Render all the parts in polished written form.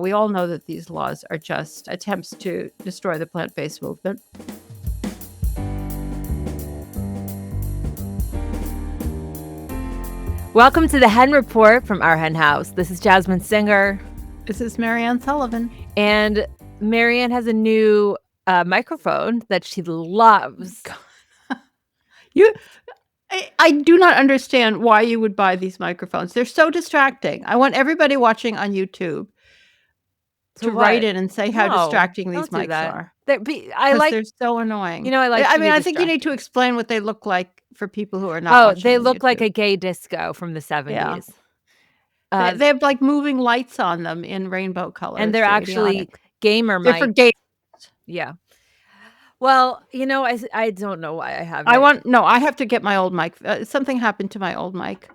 We all know that these laws are just attempts to destroy the plant-based movement. Welcome to the Hen Report from our hen house. This is Jasmine Singer. This is Marianne Sullivan. And Marianne has a new microphone that she loves. I do not understand why you would buy these microphones. They're so distracting. I want everybody watching on YouTube to write in and say how distracting these mics are. They're so annoying. I think you need to explain what they look like for people who are not watching. They look like a gay disco from the 70s. Yeah. They have like moving lights on them in rainbow colors. And they're actually gamer mics. They're for gamers. Yeah. Well, I don't know why I have it. I have to get my old mic. Something happened to my old mic.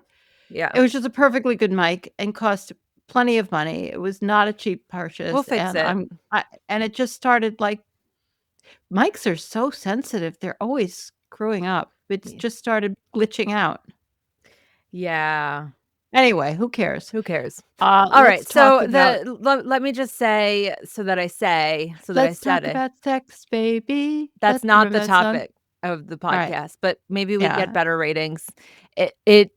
Yeah. It was just a perfectly good mic and cost plenty of money. It was not a cheap purchase. We'll fix it. And it just started like, mics are so sensitive. They're always screwing up. It just started glitching out. Yeah. Anyway, who cares? All right. So let me just say that I said it. Let's talk about sex, baby. That's not the topic of the podcast, right. But maybe we'd get better ratings. If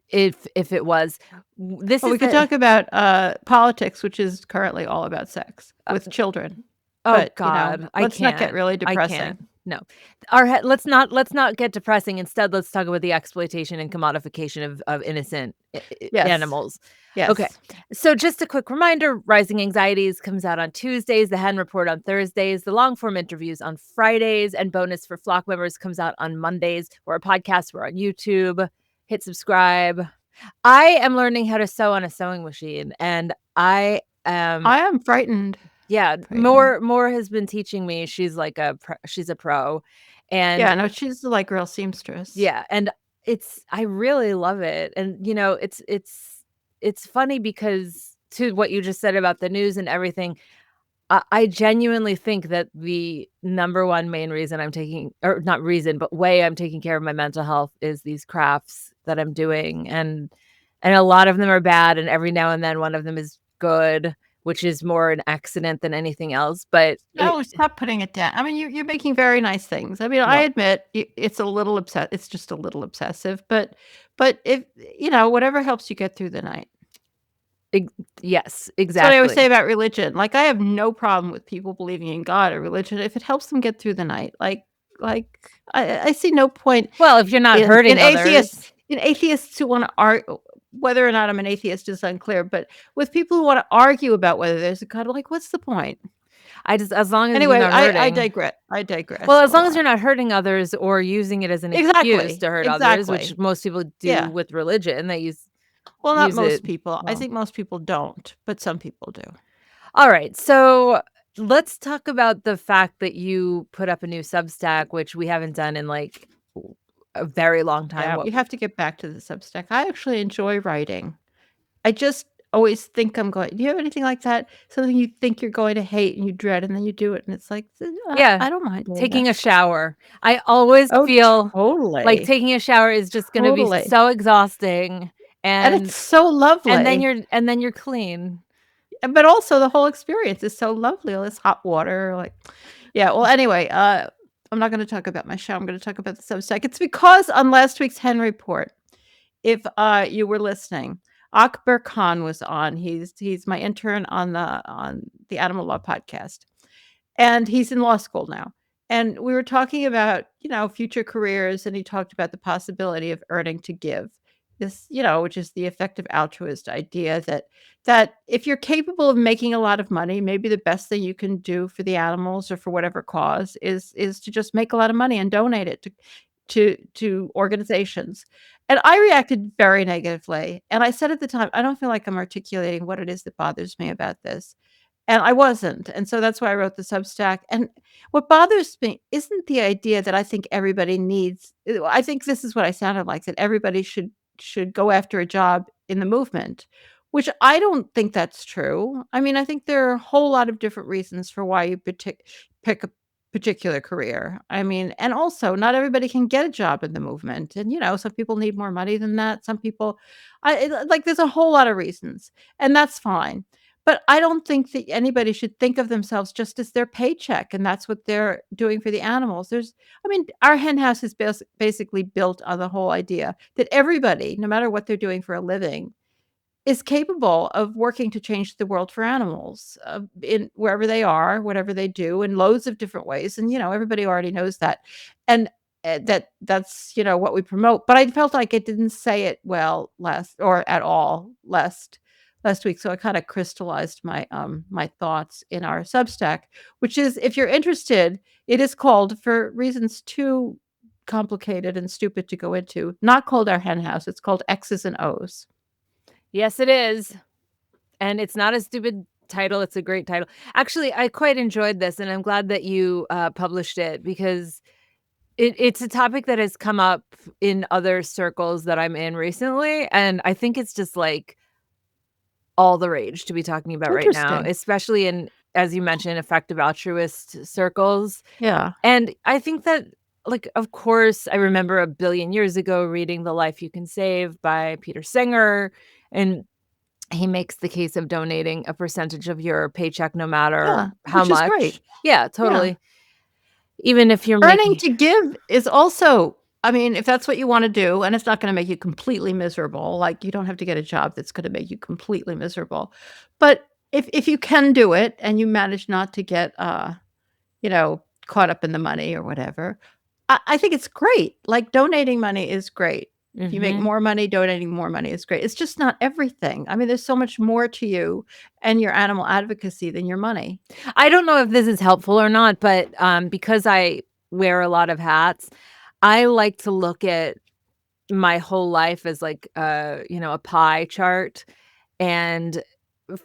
it was. We could talk about politics, which is currently all about sex with children. But, God, let's not get really depressing. No, let's not get depressing. Instead, let's talk about the exploitation and commodification of innocent animals. Yes. Okay. So just a quick reminder, Rising Anxieties comes out on Tuesdays, the Hen Report on Thursdays, the long form interviews on Fridays, and Bonus for Flock members comes out on Mondays. We're a podcast. We're on YouTube. Hit subscribe. I am learning how to sew on a sewing machine, and I am frightened. Yeah, Moore has been teaching me. She's she's a pro, and she's like real seamstress. Yeah, and I really love it, and it's funny because to what you just said about the news and everything, I genuinely think that the number one main reason I'm taking, or not reason, but way I'm taking care of my mental health is these crafts that I'm doing, and a lot of them are bad, and every now and then one of them is good, which is more an accident than anything else. But stop putting it down. I mean, you're making very nice things. I mean, I admit it's a little it's just a little obsessive, but if whatever helps you get through the night. Yes, exactly. That's what I always say about religion. Like, I have no problem with people believing in God or religion if it helps them get through the night. Like I see no point. Well, if you're not hurting others. Atheists who want to argue. Whether or not I'm an atheist is unclear, but with people who want to argue about whether there's a God, like, what's the point? As long as you're not hurting. I digress. Well, as long as you're not hurting others or using it as an excuse to hurt others, which most people do with religion. They use. Well, not most people. Well, I think most people don't, but some people do. All right, so let's talk about the fact that you put up a new Substack, which we haven't done in like a very long time. Yeah, we have to get back to the Substack. I actually enjoy writing. I just always think I'm going. Do you have anything like that? Something you think you're going to hate and you dread, and then you do it, and it's like, I don't mind taking a shower. I always feel like taking a shower is just going to be so exhausting, and it's so lovely, and then you're clean. But also the whole experience is so lovely. All this hot water, Well, anyway, I'm not going to talk about my show. I'm going to talk about the Substack. It's because on last week's Hen Report, if you were listening, Akbar Khan was on. He's my intern on the Animal Law podcast, and he's in law school now. And we were talking about future careers, and he talked about the possibility of earning to give. This, which is the effective altruist idea that if you're capable of making a lot of money, maybe the best thing you can do for the animals or for whatever cause is to just make a lot of money and donate it to organizations. And I reacted very negatively. And I said at the time, I don't feel like I'm articulating what it is that bothers me about this. And I wasn't. And so that's why I wrote the Substack. And what bothers me isn't the idea that I think everybody needs. I think this is what I sounded like, that everybody should go after a job in the movement, which I don't think that's true. I mean, I think there are a whole lot of different reasons for why you pick a particular career. I mean, and also not everybody can get a job in the movement. And, some people need more money than that. Some people, there's a whole lot of reasons, and that's fine. But I don't think that anybody should think of themselves just as their paycheck, and that's what they're doing for the animals. I mean, our hen house is basically built on the whole idea that everybody, no matter what they're doing for a living, is capable of working to change the world for animals, in wherever they are, whatever they do, in loads of different ways. And everybody already knows that, and that's what we promote. But I felt like it didn't say it well last or at all last week, so I kind of crystallized my thoughts in our Substack, which is, if you're interested, it is called, for reasons too complicated and stupid to go into, not called Our Hen House. It's called X's and O's. Yes, it is. And it's not a stupid title, it's a great title. Actually, I quite enjoyed this, and I'm glad that you, published it because it's a topic that has come up in other circles that I'm in recently, and I think it's just, like, all the rage to be talking about right now, Interesting. especially in, as you mentioned, effective altruist circles. Yeah. And I think that, like, of course, I remember a billion years ago reading The Life You Can Save by Peter Singer, and he makes the case of donating a percentage of your paycheck no matter Yeah, how which is great. much. Yeah, Yeah. totally. Even if you're Earning making to give is also, I mean, if that's what you wanna do, and it's not gonna make you completely miserable, like, you don't have to get a job that's gonna make you completely miserable. But if you can do it and you manage not to get, caught up in the money or whatever, I think it's great. Like, donating money is great. If you make Mhm. more money, donating more money is great. It's just not everything. I mean, there's so much more to you and your animal advocacy than your money. I don't know if this is helpful or not, but, because I wear a lot of hats, I like to look at my whole life as like, a pie chart, and f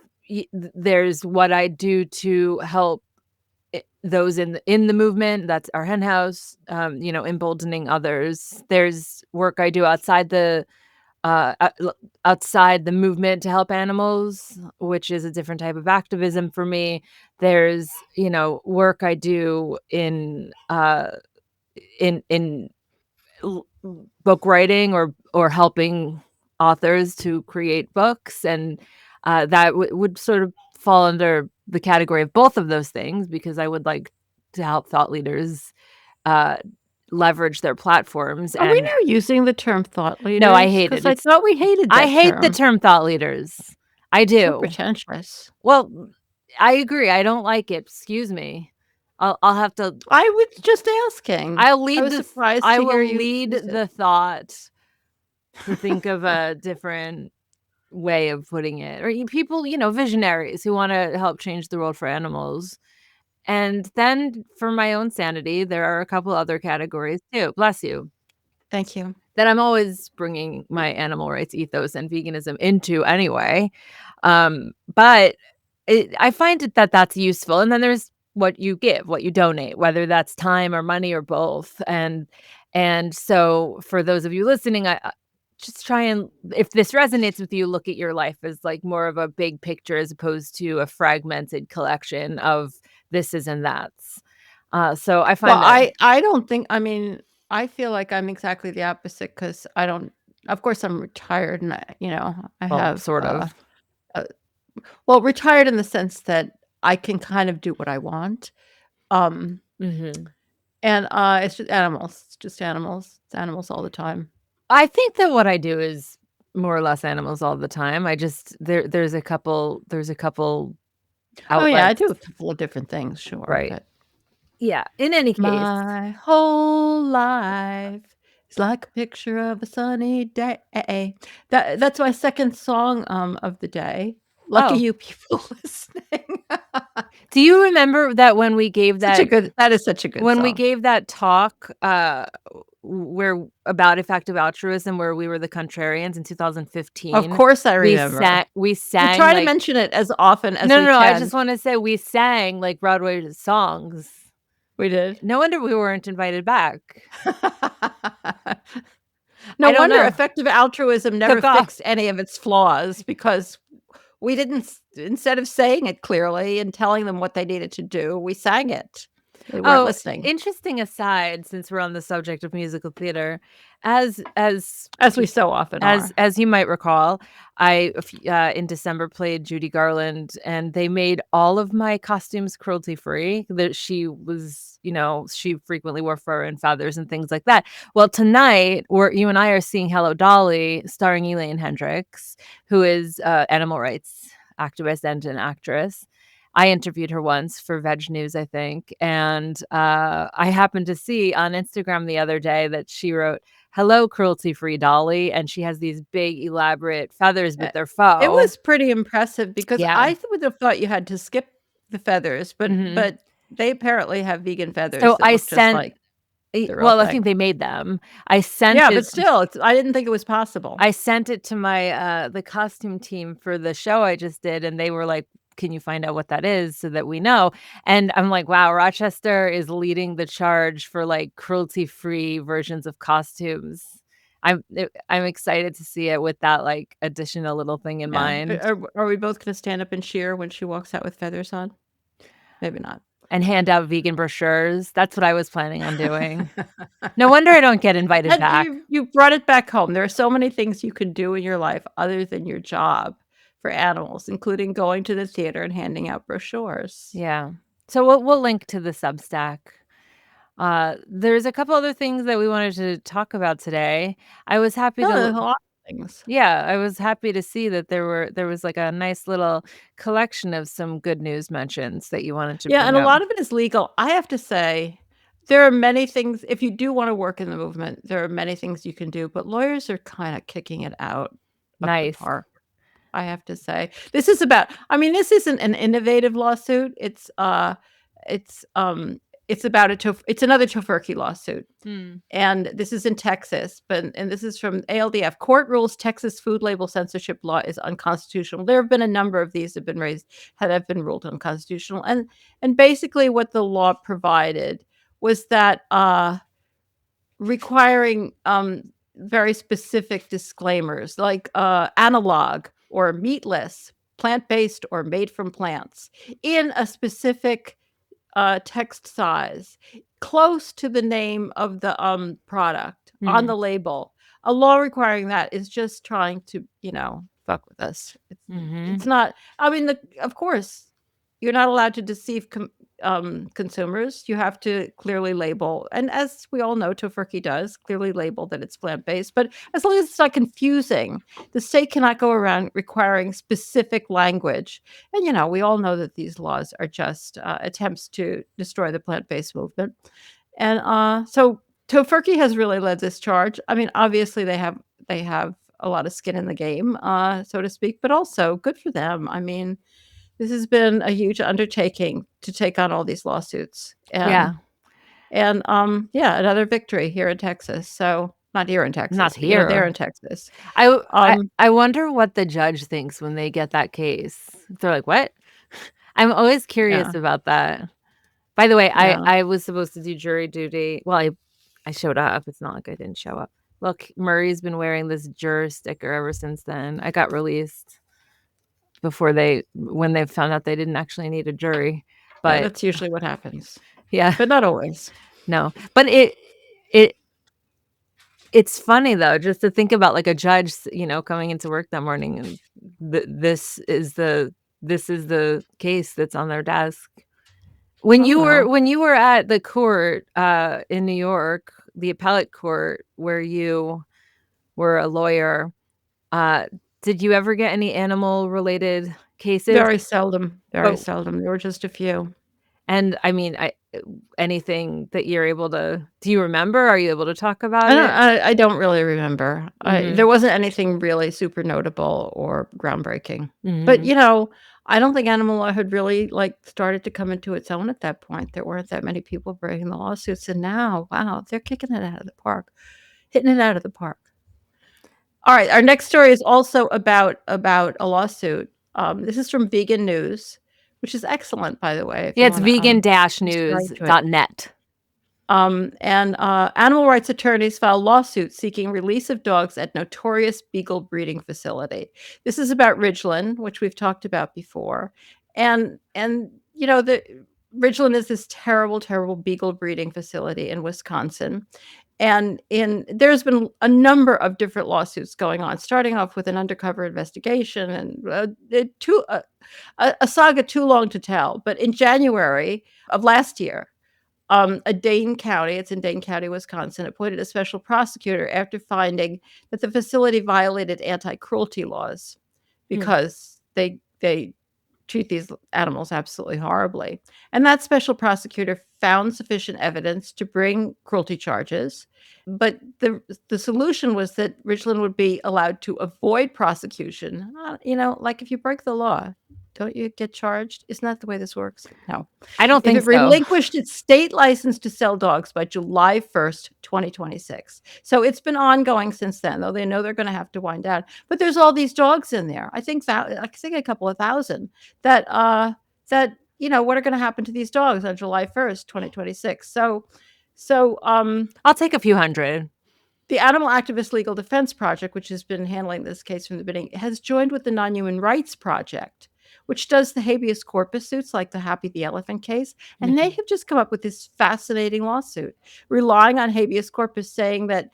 there's what I do to help those in the movement. That's our hen house, emboldening others. There's work I do outside the movement to help animals, which is a different type of activism for me. There's, work I do in l book writing or helping authors to create books, and, that would sort of fall under the category of both of those things because I would like to help thought leaders, uh, leverage their platforms. Are we And now using the term thought no, I leaders? hate Because it. I thought we hated I that hate the term. term thought leaders. I So do. pretentious. Well, I agree, I don't like it, excuse me. I'll have to I was just asking. I'll I lead was this surprised I to hear will you lead use it. the thought to think of a different way of putting it. Or people, visionaries who wanna help change the world for animals. And then for my own sanity, there are a couple other categories too, bless you, Thank you. that I'm always bringing my animal rights ethos and veganism into anyway. But I find it that that's useful. And then there's what you give, what you donate, whether that's time or money or both. And so for those of you listening, I just try and, if this resonates with you, look at your life as like more of a big picture as opposed to a fragmented collection of thises and that's. So I Well, find that. I don't think, I mean, I feel like I'm exactly the opposite because I don't, of course, I'm retired and I Well, have, sort of. uh well, retired in the sense that I can kind of do what I want. Um, Mhm. and, it's just animals. It's just animals. It's animals all the time. I think that what I do is more or less animals all the time. I just there's a couple Oh, yeah, I outlets. do a couple of different things, sure, Right. but Yeah, in any case. my whole life is like a picture of a sunny day. That's my second song, of the day. Lucky Oh, you people listening. do you remember that That is such a good when we song. gave that talk, where about effective altruism, where we were the contrarians in Of 2015, course I we remember. sang we We sang, try to like mention it as often as no, no, we no, I can. just wanna say we sang, like, Broadway songs. We did. No wonder we weren't invited back. No I don't wonder know. effective altruism never Took off. fixed any of its flaws because we didn't instead of saying it clearly and telling them what they needed to do, we sang it. They weren't Oh, listening, interesting aside, since we're on the subject of musical theater, as as as we so often are. as you might recall, in December played Judy Garland, and they made all of my costumes cruelty free. That she was, she frequently wore fur and feathers and things like that. Well, tonight, you and I are seeing Hello Dolly, starring Elaine Hendricks, who is animal rights activist and an actress. I interviewed her once for Veg News, I think, and I happened to see on Instagram the other day that she wrote, "Hello, cruelty-free Dolly," and she has these big, elaborate feathers, Uh, but they're it faux. was pretty impressive because Yeah. I would have thought you had to skip the feathers, but Mhm. they apparently have vegan feathers So that I look just sent like the real well, I thing. think they made them. I sent Yeah, it but still, I didn't think it was possible. I sent it to the costume team for the show I just did, and they were like, "Can you find out what that is so that we know?" And I'm like, "Wow, Rochester is leading the charge for, like, cruelty-free versions of costumes." I'm excited to see it with that, like, additional little thing in Yeah. mind Are we both gonna stand up and cheer when she walks out with feathers on? Maybe not. and hand out vegan brochures. That's what I was planning on doing. No wonder I don't get invited And back. you brought it back home. There are so many things you can do in your life other than your job for animals, including going to the theater and handing out brochures. Yeah. So we'll link to the Substack. There's a couple other things that we wanted to talk about today. I was happy No, to there's a lot of things. Yeah, I was happy to see that there was, like, a nice little collection of some good news mentions that you wanted to Yeah, and bring a up. lot of it is legal. I have to say, there are many things if you do wanna work in the movement, there are many things you can do, but lawyers are kinda kicking it out of the Nice. park, I have to say. This is about I mean, this isn't an innovative lawsuit. It's, it's about it's another Tofurky lawsuit. Hmm. And this is in Texas, and this is from ALDF. Court rules Texas food label censorship law is unconstitutional. There have been a number of these have been raised that have been ruled unconstitutional, and basically what the law provided was that requiring very specific disclaimers like analog or meatless, plant based or made from plants in a specific text size close to the name of the product on Mhm. the label. A law requiring that is just trying to, fuck with us. It's Mhm. not. I mean, of course, you're not allowed to deceive consumers. You have to clearly label, and as we all know, Tofurky does clearly label that it's plant based. But as long as it's not confusing, the state cannot go around requiring specific language. And we all know that these laws are just attempts to destroy the plant based movement. And so Tofurky has really led this charge. I mean, obviously they have a lot of skin in the game, so to speak, but also good for them. I mean, this has been a huge undertaking to take on all these lawsuits, Yeah. and yeah, another victory here in Texas. So not here in Not Texas, but there here. in Texas. I w Um, I wonder what the judge thinks when they get that case. They're like, "What?" I'm always yeah, curious about that. By the way, I yeah. I was supposed to do jury duty. Well, I showed up. It's not like I didn't show up. Look, Murray's been wearing this juror sticker ever since then. I got released when they found out they didn't actually need a jury. Yeah, But that's usually what happens, yeah, but not always. no. But it it's funny though, just to think about like a judge, coming into work that morning and this is the case that's on their desk. When Oh, you were well. when you were at the court, in New York, the appellate court where you were a lawyer, uh, did you ever get any animal related cases? Very seldom, very But seldom. There were just a few. and I mean, anything that you're able to do you remember? Are you able to talk about I don't it? I don't really remember. There Mhm. wasn't anything really super notable or groundbreaking. But, Mhm. I don't think animal law had really, like, started to come into its own at that point. There weren't that many people bringing the lawsuits, and now, wow, they're kicking it out of the park, hitting it out of the park. Alright, our next story is also about a lawsuit. This is from Vegan News, which is excellent, by the way, if Yeah, you it's wanna, subscribe to it. vegan-news.net. And animal rights attorneys file lawsuit seeking release of dogs at notorious beagle breeding facility. This is about Ridgeland, which we've talked about before, and the Ridgeland is this terrible, terrible beagle breeding facility in Wisconsin. And there's been a number of different lawsuits going on, starting off with an undercover investigation and a saga too long to tell. But in January of last year, it's in Dane County, Wisconsin, appointed a special prosecutor after finding that the facility violated anti-cruelty laws Hmm. because they treat these animals absolutely horribly. And that special prosecutor found sufficient evidence to bring cruelty charges. But the solution was that Ridgeland would be allowed to avoid prosecution. Like if you break the law, don't you get charged? Isn't that the way this works? No. I don't If think it so. relinquished its state license to sell dogs by July 1st, 2026. So it's been ongoing since then, though they know they're going to have to wind down. But there's all these dogs in there. I think a couple of thousand that what are going to happen to these dogs on July 1st, 2026. So I'll take a few hundred. the Animal Activist Legal Defense Project, which has been handling this case from the beginning, has joined with the Non-Human Rights Project, which does the habeas corpus suits like the Happy the Elephant case. And they have just come up with this fascinating lawsuit relying on habeas corpus, saying that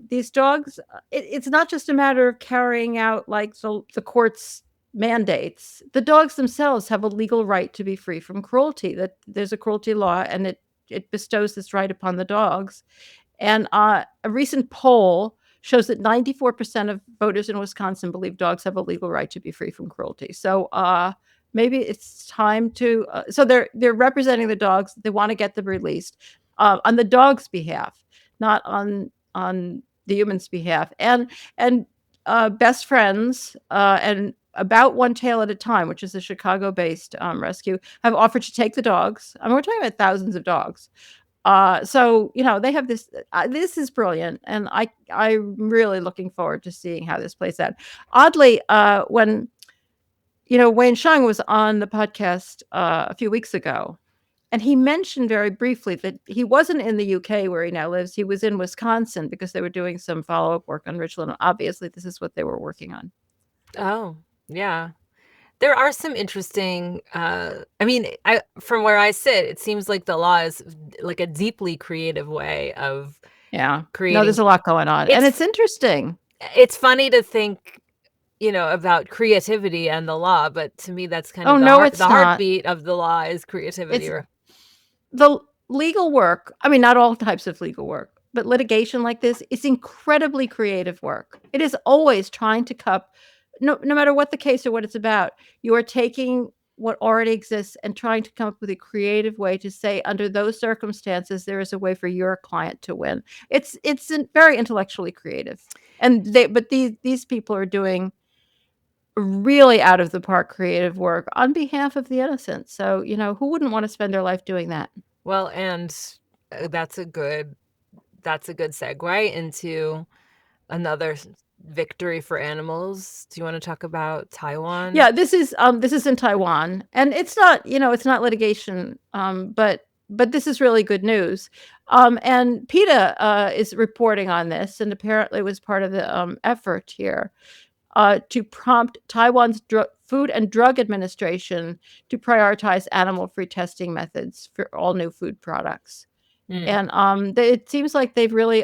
these dogs, it's not just a matter of carrying out like the court's mandates. The dogs themselves have a legal right to be free from cruelty, that there's a cruelty law and it bestows this right upon the dogs. And a recent poll shows that 94% of voters in Wisconsin believe dogs have a legal right to be free from cruelty. So maybe it's time to. So they're representing the dogs. They want to get them released on the dogs' behalf, not on the humans' behalf. And Best Friends and About One Tail at a Time, which is a Chicago-based rescue, have offered to take the dogs. I mean, we're talking about thousands of dogs. So they have this. This is brilliant, and I'm really looking forward to seeing how this plays out. Oddly, when Wayne Shung was on the podcast a few weeks ago, and he mentioned very briefly that he wasn't in the UK where he now lives. He was in Wisconsin because they were doing some follow up work on Richland. Obviously, this is what they were working on. Oh, yeah. There are some interesting, I mean, from where I sit, it seems like the law is like a deeply creative way of Yeah, no, there's creating. a lot going on, and It's it's interesting. it's funny to think, about creativity and the law, but to me, that's kind Oh of no, it's the not. heartbeat of the law is creativity. It's Or the legal work. I mean, not all types of legal work, but litigation like this is incredibly creative work. It is always trying to cup, no matter what the case or what it's about, you are taking what already exists and trying to come up with a creative way to say, under those circumstances, there is a way for your client to win. It's very intellectually creative, and these people are doing really out of the park creative work on behalf of the innocent. So who wouldn't want to spend their life doing that? well, and that's a good segue into another victory for animals. Do you want to talk about Taiwan? Yeah, this is in Taiwan, and it's not litigation, but this is really good news. And PETA is reporting on this, and apparently was part of the effort here to prompt Taiwan's Food and Drug Administration to prioritize animal-free testing methods for all new food products. Mm. And it seems like they've really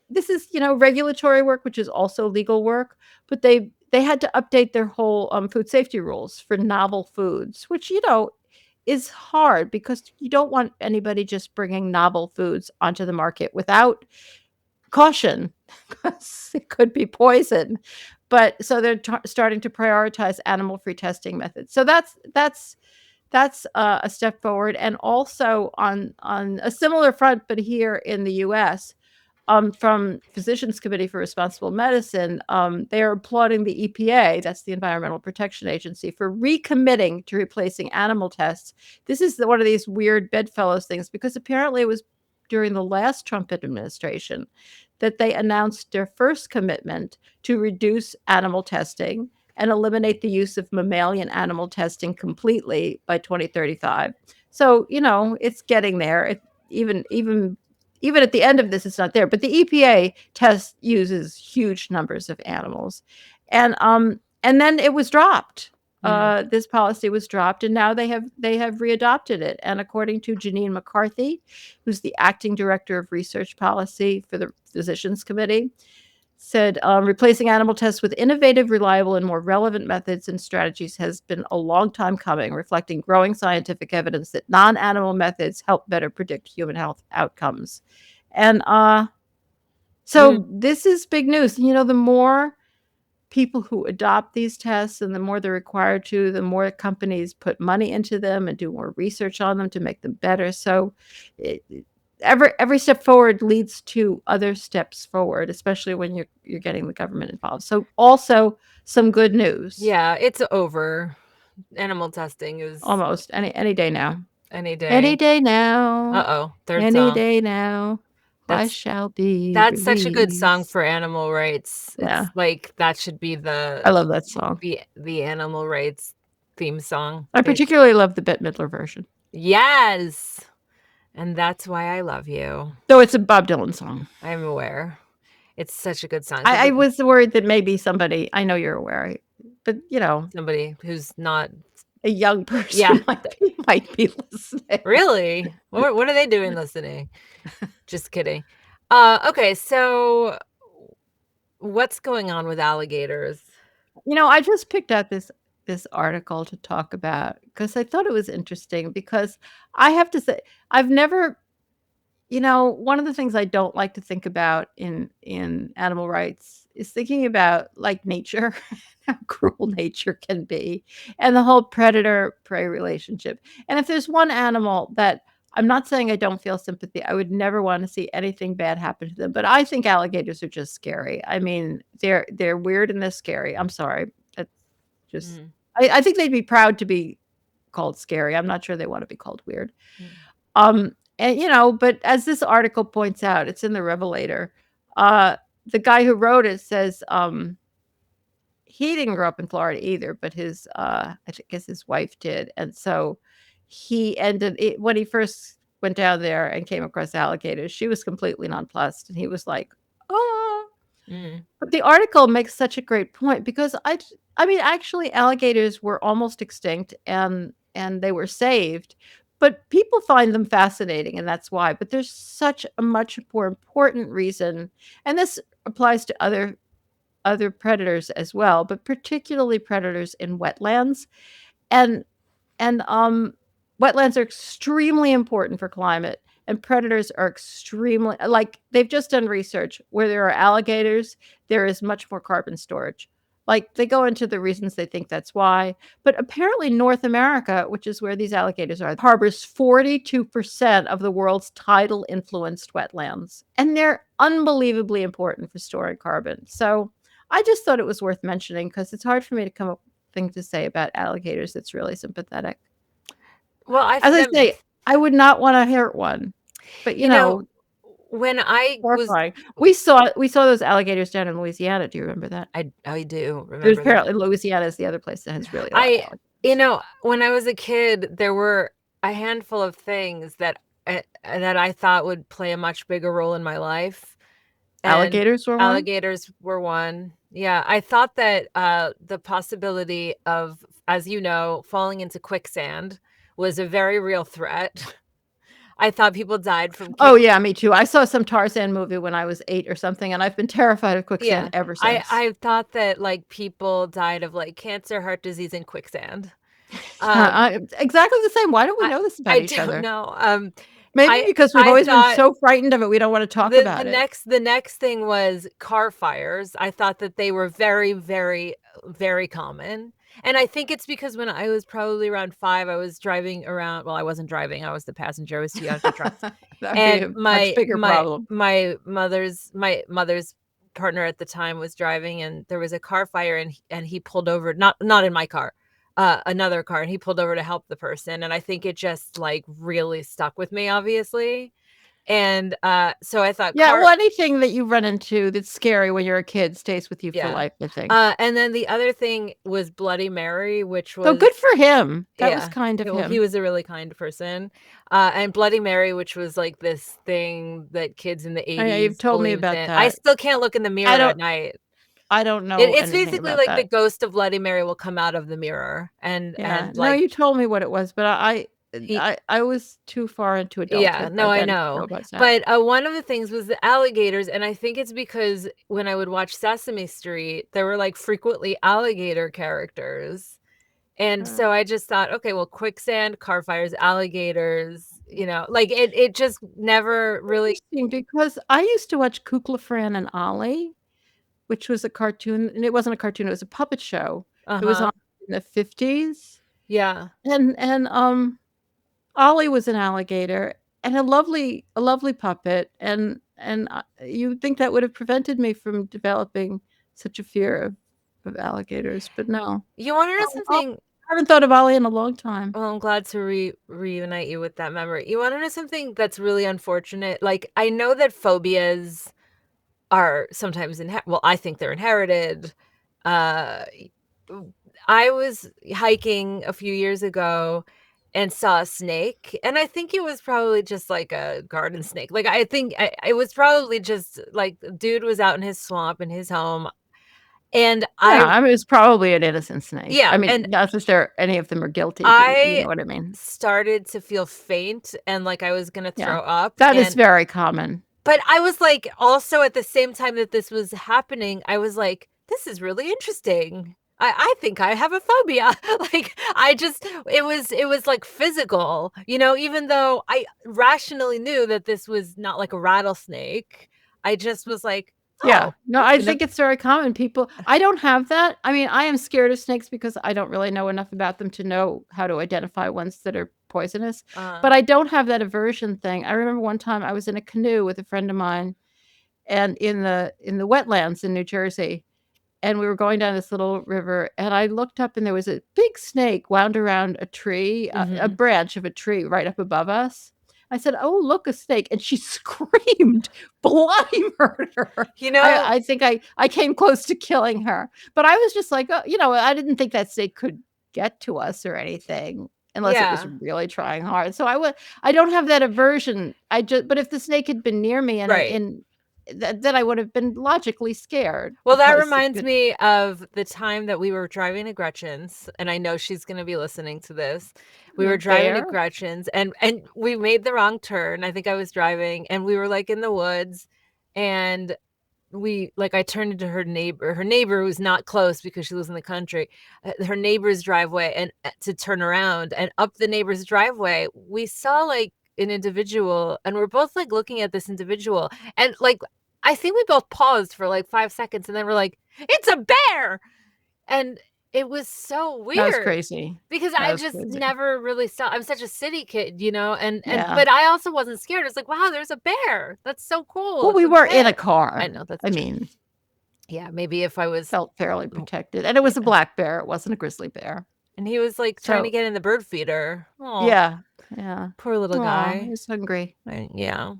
this is regulatory work, which is also legal work, but they had to update their whole food safety rules for novel foods, which is hard because you don't want anybody just bringing novel foods onto the market without caution, because it could be poison. But so they're starting to prioritize animal-free testing methods. So that's a step forward. And also on a similar front, but here in the U.S., from Physicians Committee for Responsible Medicine, they are applauding the EPA, that's the Environmental Protection Agency, for recommitting to replacing animal tests. This is one of these weird bedfellows things, because apparently it was during the last Trump administration that they announced their first commitment to reduce animal testing and eliminate the use of mammalian animal testing completely by 2035. So, it's getting there. Even at the end of this, it's not there. But the EPA test uses huge numbers of animals, and then it was dropped. Mm. this policy was dropped, and now they have readopted it. And according to Janine McCarthy, who's the acting director of research policy for the Physicians Committee, said replacing animal tests with innovative, reliable, and more relevant methods and strategies has been a long time coming, reflecting growing scientific evidence that non-animal methods help better predict human health outcomes. And so this is big news. You know, the more people who adopt these tests and the more they're required to, the more companies put money into them and do more research on them to make them better. So every step forward leads to other steps forward, especially when you're getting the government involved. So also some good news. Yeah, it's over. Animal testing is Almost any day now. any day. Any day now. Uh-oh, third Any song. day now. I shall be That's such a good song released. for animal rights. Yeah. It's like that should be the I love that song. the animal rights theme song. I particularly love the Bette Midler version. Yes. And that's why I love you. Though it's a Bob Dylan song. I'm aware. It's such a good song. I was worried that maybe somebody, I know you're aware, but you know, somebody who's not a young person might be listening. Really? What are they doing listening? Just kidding. Okay, so what's going on with alligators? You know, I just picked out this article to talk about because I thought it was interesting, because I have to say I've never, you know, one of the things I don't like to think about in animal rights is thinking about like nature, how cruel nature can be, and the whole predator-prey relationship. And if there's one animal that, I'm not saying I don't feel sympathy, I would never want to see anything bad happen to them, but I think alligators are just scary. I mean, they're weird and they're scary. I'm sorry. That's just I think they'd be proud to be called scary. I'm not sure they want to be called weird. And you know, but as this article points out, it's in the Revelator. The guy who wrote it says he didn't grow up in Florida either, but his I guess his wife did, and so he ended it when he first went down there and came across alligators. She was completely nonplussed, and he was like, "Oh." But the article makes such a great point, because I mean, actually, alligators were almost extinct, and they were saved. But people find them fascinating, and that's why. But there's such a much more important reason, and this applies to other predators as well, but particularly predators in wetlands. And wetlands are extremely important for climate, and predators are extremely, like, they've just done research where there are alligators, there is much more carbon storage. Like, they go into the reasons they think that's why, but apparently North America, which is where these alligators are, harbors 42% of the world's tidal influenced wetlands, and they're unbelievably important for storing carbon. So I just thought it was worth mentioning, because it's hard for me to come up with things to say about alligators that's really sympathetic. Well, as I say, I would not want to hurt one, but you know, when I horrifying. We saw those alligators down in Louisiana. Do you remember that? I do remember. There's apparently Louisiana is the other place that has really. You know, when I was a kid, there were a handful of things that I thought would play a much bigger role in my life. Alligators were one? Alligators were one. Yeah, I thought that the possibility of, as you know, falling into quicksand was a very real threat. I thought people died from Oh, yeah, me too. I saw some Tarzan movie when I was 8 or something, and I've been terrified of quicksand ever since. I thought that, like, people died of, like, cancer, heart disease, and quicksand. Exactly the same. Why don't we know this about each other? I don't know. Maybe because we've always been so frightened of it, we don't want to talk about it. The next thing was car fires. I thought that they were very, very, very common. And I think it's because when I was probably around 5, I was driving around. Well, I wasn't driving. I was the passenger. I was too young to drive. And much bigger problem. My mother's partner at the time was driving, and there was a car fire, and he pulled over. Not in my car. Another car, and he pulled over to help the person, and I think it just, like, really stuck with me, obviously. And so I thought, well, anything that you run into that's scary when you're a kid stays with you for life, I think. And then the other thing was Bloody Mary, which was good for him. That was kind of him. He was a really kind person. And Bloody Mary, which was like this thing that kids in the 80s. You've told me about that. I still can't look in the mirror at night. I don't know It's anything basically about like the that. ghost of Bloody Mary will come out of the mirror, Yeah. and, No, like, you told me what it was, but he I was too far into yeah, adulthood by no, I then to know know. about that. But, one of the things was the alligators, and I think it's because when I would watch Sesame Street, there were, like, frequently alligator characters, and Uh, so I just thought, "Okay, well, quicksand, car fires, alligators," like, it just never really. Interesting because I used to watch Kukla, Fran and Ollie, which was a cartoon, and it wasn't a cartoon, it was a puppet show. It was Uh-huh. on in the 50s, Yeah. and Ollie was an alligator and a lovely puppet, and you'd think that would have prevented me from developing such a fear of alligators, but no. You wanna know Oh, I something. haven't thought of Ollie in a long time. Well, I'm glad to reunite you with that memory. You wanna know something that's really unfortunate? Like, I know that phobias are sometimes well, I think they're inherited. Y w I was hiking a few years ago and saw a snake, and I think it was probably just like a garden snake. Like, I think it was probably just, like, the dude was out in his swamp in his home, and Yeah, I mean, it's probably an innocent snake. yeah, I mean, and not that any of them are guilty, but you I know what I mean. started to feel faint and like I was gonna Yeah. throw up, That is very common. but I was, like, also at the same time that this was happening, I was like, "This is really interesting. I think I have a phobia." Like, I just it was, like, physical, even though I rationally knew that this was not like a rattlesnake. I just was like, Yeah. "Oh, No, I'm I gonna." think it's very common. People I don't have that. I mean, I am scared of snakes because I don't really know enough about them to know how to identify ones that are poisonous, uh but I don't have that aversion thing. I remember one time I was in a canoe with a friend of mine and in the wetlands in New Jersey, and we were going down this little river, and I looked up and there was a big snake wound around a tree, a Mhm. branch of a tree right up above us. I said, "Oh, look, a snake," and she screamed bloody murder. You know I think I came close to killing her, but I was just like, "Oh," I didn't think that snake could get to us or anything unless it was Yeah. really trying hard. So I don't have that aversion. But if the snake had been near me and Right. then I would have been logically scared Well, that because it reminds could. me of the time that we were driving to Gretchen's, and I know she's gonna be listening to this. We The were driving to bear? Gretchen's, and we made the wrong turn. I think I was driving, and we were, like, in the woods, and I turned into her neighbor who's not close because she lives in the country, her neighbor's driveway, and, to turn around, and up the neighbor's driveway, we saw, like, an individual, and we're both, like, looking at this individual, and, like, I think we both paused for, like, 5 seconds, and then we're like, "It's a bear!" And it was so That was weird crazy. because That I was just crazy. never really saw. I'm such a city kid, and Yeah. but I also wasn't scared. It's like, "Wow, there's a bear. That's so cool. Well, It's we a were in a bear." I car. know, that's I true. mean, Yeah, maybe if I was felt fairly oh, protected, and it was a yeah, black bear, it wasn't a grizzly bear. and he was, like, trying to So get in the bird feeder. Oh, yeah, yeah. poor little Aw, he guy. was hungry. Yeah.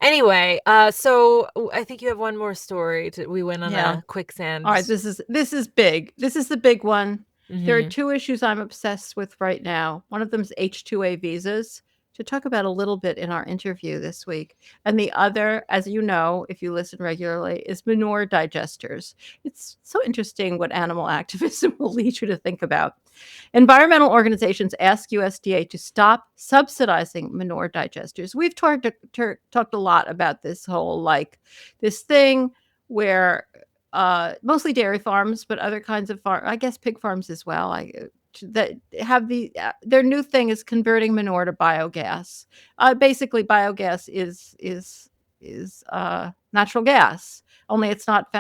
Anyway, so I think you have one more story to we went on Yeah. a quicksand. Alright, this is big. This is the big one. There are Mhm. 2 issues I'm obsessed with right now. One of them is H-2A visas, to talk about a little bit in our interview this week, and the other, as you know, if you listen regularly, is manure digesters. It's so interesting what animal activism will lead you to think about. Environmental organizations ask USDA to stop subsidizing manure digesters. We've talked a lot about this whole, like, this thing where mostly dairy farms, but other kinds of I guess pig farms as well. That have their new thing is converting manure to biogas. Basically, biogas is natural gas. Only it's not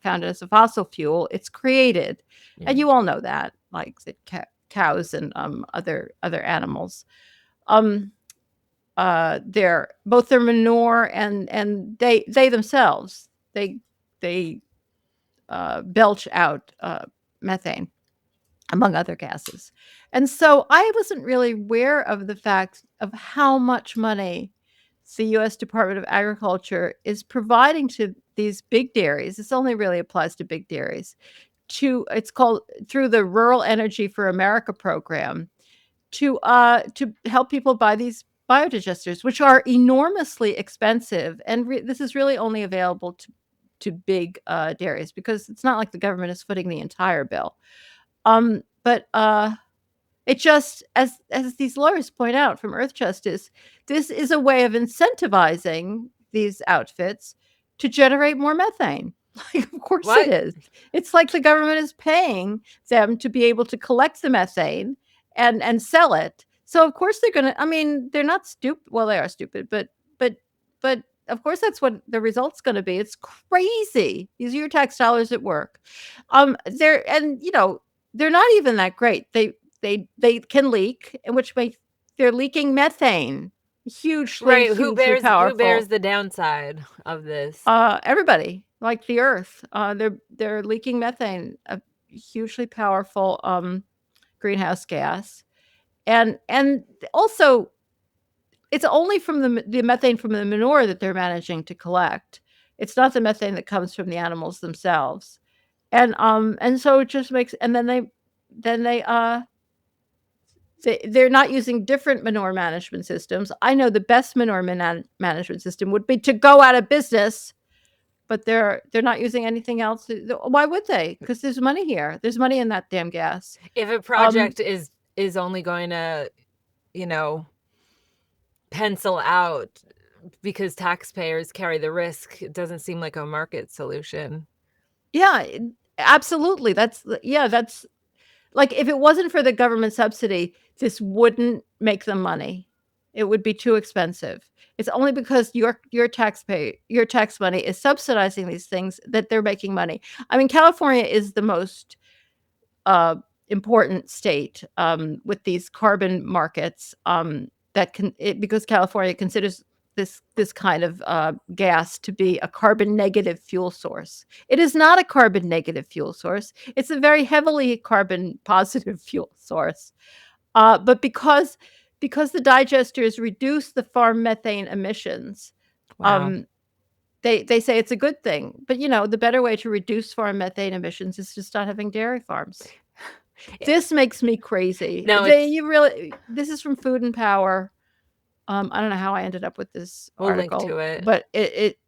found as a fossil fuel. It's created, and Mm. you all know that, like cows and other animals. Um, their both their manure and they themselves they belch out methane, among other gases. And so I wasn't really aware of the fact of how much money the U.S. Department of Agriculture is providing to these big dairies. This only really applies to big dairies. It's called through the Rural Energy for America program to help people buy these biodigesters, which are enormously expensive, and this is really only available to big dairies, because it's not like the government is footing the entire bill. But it just, as these lawyers point out from Earth Justice, this is a way of incentivizing these outfits to generate more methane. Like, of course it What? is. It's like the government is paying them to be able to collect the methane and sell it. So of course they're gonna. I mean, they're not stupid. Well, they are stupid, but but of course that's what the result's going to be. It's crazy. These are your tax dollars at work. They're, and they're not even that great. They can leak, in which way they're leaking methane, hugely Right. hugely Who bears powerful. the downside of this? Everybody, like the Earth, they're leaking methane, a hugely powerful greenhouse gas, and also it's only from the methane from the manure that they're managing to collect. It's not the methane that comes from the animals themselves, and so it just makes, and then they're not using different manure management systems. I know the best manure management system would be to go out of business, but they're not using anything else. Why would they? Because there's money here. There's money in that damn gas. If a Um, project is only going to, you know, pencil out because taxpayers carry the risk, it doesn't seem like a market solution. yeah, absolutely. That's like, if it wasn't for the government subsidy, this wouldn't make them money. It would be too expensive. It's only because your tax money is subsidizing these things that they're making money. I mean, California is the most uh, important state with these carbon markets, because California considers this kind of gas to be a carbon negative fuel source. It is not a carbon negative fuel source. It's a very heavily carbon positive fuel source. But because the digesters reduce the farm methane emissions, Wow. um, they say it's a good thing. But the better way to reduce farm methane emissions is to stop having dairy farms. This makes me crazy. No, it's This is from Food and Power. I don't know how I ended up with this we'll link article, to it. but it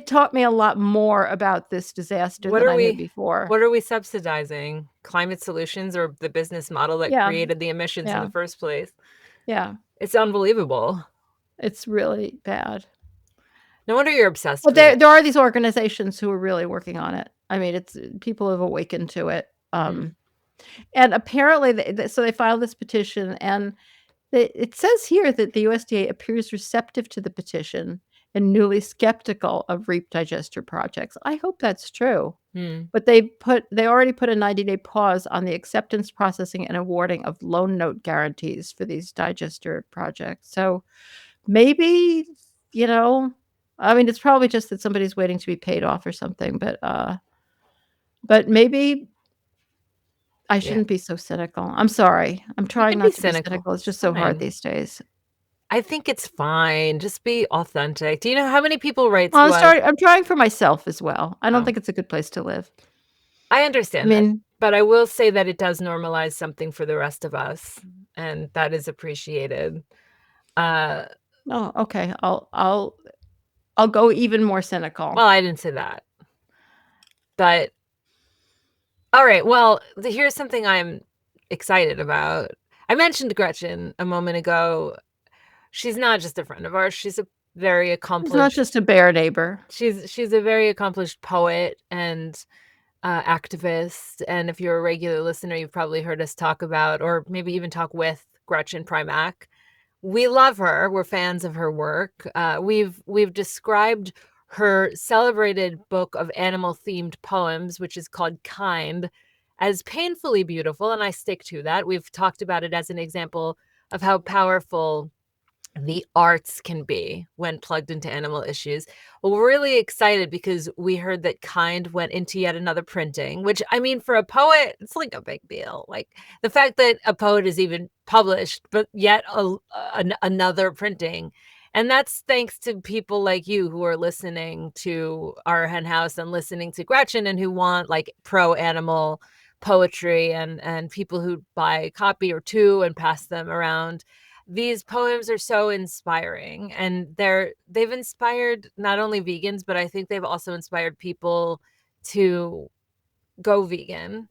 taught me a lot more about this disaster What than are I knew we before. what are we subsidizing? Climate solutions or the business model that Yeah, created the emissions in the yeah, first place? yeah. It's unbelievable. It's really bad. No wonder you're obsessed But with there it. there are these organizations who are really working on it. I mean, it's people have awakened to it. Hmm. And apparently, so they filed this petition, and it says here that the USDA appears receptive to the petition and newly skeptical of REAP digester projects. I hope that's true. Hmm. But they already put a 90-day pause on the acceptance, processing, and awarding of loan note guarantees for these digester projects. So maybe, you know, I mean, it's probably just that somebody's waiting to be paid off or something, but maybe I Yeah. shouldn't be so cynical. I'm sorry. I'm You trying can be not to be cynical. cynical. It's It's just so hard fine. these days. I think it's fine. Just be authentic. Do you know how many people write Well, to us? I'm trying for myself as well. I don't Oh, think it's a good place to live. I I understand that, mean, but I will say that it does normalize something for the rest of us, and that is appreciated. Uh, oh, okay. I'll go even more cynical. well, I didn't say that, but all right. Well, here's something I'm excited about. I mentioned Gretchen a moment ago. She's not just a friend of ours. She's a very It's not accomplished just a bear neighbor. she's a very accomplished poet and activist. And if you're a regular listener, you've probably heard us talk about, or maybe even talk with Gretchen Primack. We love her. We're fans of her work. We've described her celebrated book of animal-themed poems, which is called Kind, as painfully beautiful, and I stick to that. We've talked about it as an example of how powerful the arts can be when plugged into animal issues. Well, we're really excited because we heard that Kind went into yet another printing, which, I mean, for a poet, it's like a big deal. Like the fact that a poet is even published, but yet another printing. And that's thanks to people like you who are listening to our hen house and listening to Gretchen and who want like pro animal poetry and people who buy a copy or two and pass them around. these poems are so inspiring, and they've inspired not only vegans, but I think they've also inspired people to go vegan.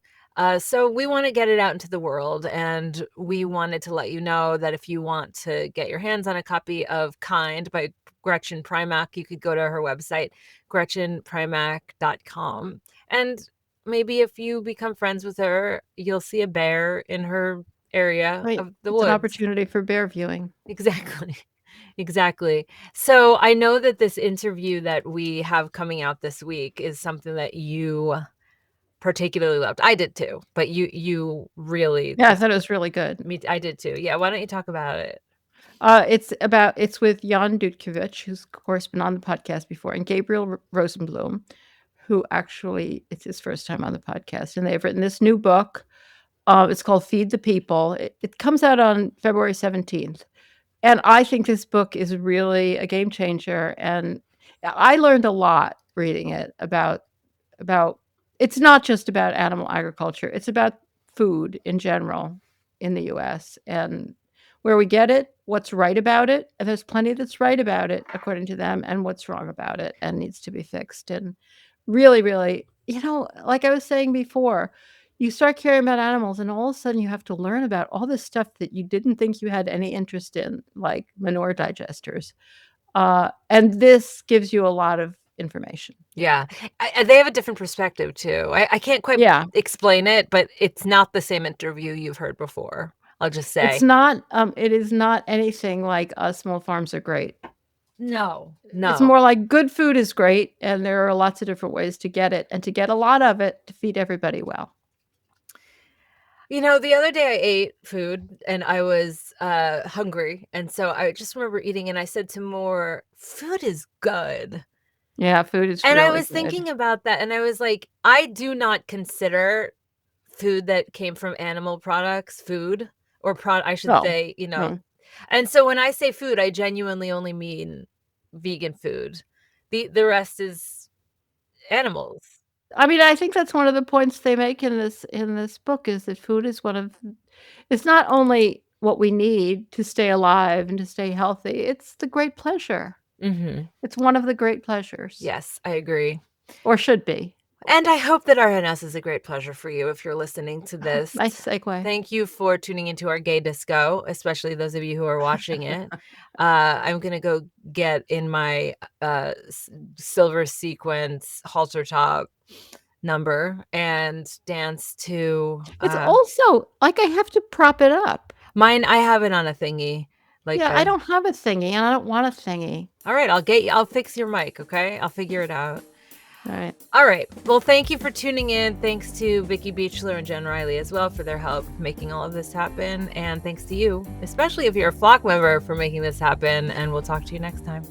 So we want to get it out into the world, and we wanted to let you know that if you want to get your hands on a copy of Kind by Gretchen Primack, you could go to her website, gretchenprimack.com. And maybe if you become friends with her, you'll see a bear in her area Right. of the It's an woods. opportunity for bear viewing. Exactly. Exactly. So I know that this interview that we have coming out this week is something that you particularly loved. I did too, but you really Yeah, I just thought it was really good. I did too. Yeah, why don't you talk about it? It's with Jan Dutkiewicz, who's of course been on the podcast before, and Gabriel Rosenblum, who actually it's his first time on the podcast, and they've written this new book. It's called Feed the People. It comes out on February 17th. And I think this book is really a game changer, and I learned a lot reading it about it's not just about animal agriculture, it's about food in general in the US and where we get it, what's right about it, and there's plenty that's right about it according to them, and what's wrong about it and needs to be fixed. And really, really, like I was saying before, you start caring about animals and all of a sudden you have to learn about all this stuff that you didn't think you had any interest in, like manure digesters. And this gives you a lot of information. Yeah. They have a different perspective too. I can't quite Yeah. explain it, but it's not the same interview you've heard before. I'll just say. It is not anything like, small farms are great. No. It's No. more like good food is great, and there are lots of different ways to get it, and to get a lot of it to feed everybody well. The other day I ate food and I was hungry, and so I just remember eating and I said to Moore, "Food is good." Yeah, food is And I really was good. thinking about that, and I was like, I do not consider food that came from animal products food, or I should No, say, no. and so when I say food, I genuinely only mean vegan food. The rest is animals. I mean, I think that's one of the points they make in this book is that food is one of it's not only what we need to stay alive and to stay healthy, it's the great pleasure. Mhm. It's one of the great pleasures, Yes, I agree. or should be. And I hope that RNS is a great pleasure for you if you're listening to this. Nice segue. Thank you for tuning into our gay disco, especially those of you who are watching it. I'm gonna go get in my silver sequence halter top number and dance to It's also like I have to prop it up. mine. I have it on a thingy, like Yeah, I don't have a thingy, and I don't want a thingy. all right, I'll fix your mic, okay? I'll figure it out. Right. All right. Well, thank you for tuning in. Thanks to Vicky Beechler and Jen Riley as well for their help making all of this happen. And thanks to you, especially if you're a flock member, for making this happen. And we'll talk to you next time.